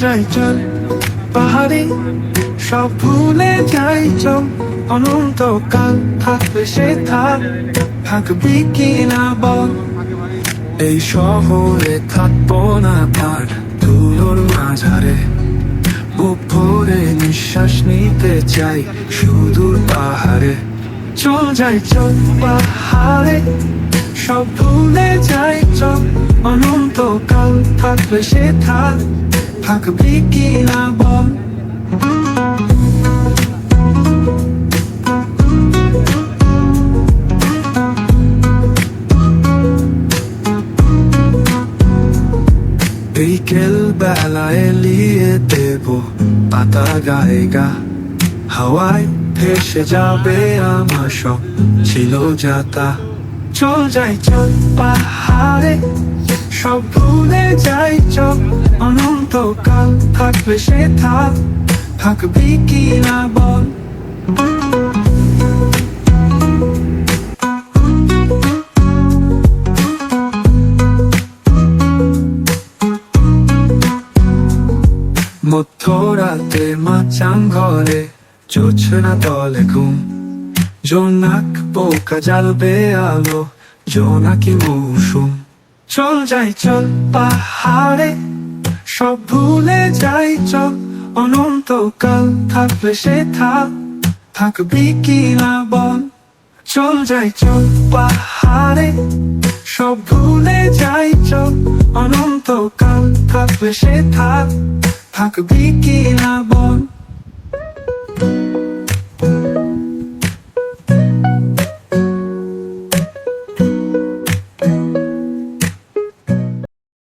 যাই চল পাহাড়ে, সব ভুলে যাই চল, অনন্তকাল থাকবে সে থাক, থাকবি কি না বল। এই শহরে থাকবো না আর ধুলোর মাঝারে, বুক ভরে নিঃশ্বাস নিতে চাই সুদূর পাহাড়ে। চল যাই চল পাহাড়ে, সব ভুলে যাই চল, অনন্তকাল থাকবে সে থাক, থাকবি কি না বল। বিকেল বেলায় এলিয়ে দেব পাতা গায়ে গা, হাওয়ায় ভেসে যাবে আমার সব ছিল যাতা। চল যাই চল পাহাড়ে, সব ভুলে যাই চল, অনন্তকাল থাকবে সে থাক, থাকবি কি না বল। মধ্যরাতে মাচাং ঘরে জোছনা তলে ঘুম, জোনাক পোকা জ্বালবে আলো, জোনাকি মৌসুম। চল যাই চল পাহাড়ে, সব ভুলে যাই চল, অনন্তকাল থাকবে সে থাক, থাকবি কি না বল। চল যাই চল পাহাড়ে, সব ভুলে যাই চল, অনন্তকাল থাকবে সে থাক, থাকবি কি না বল।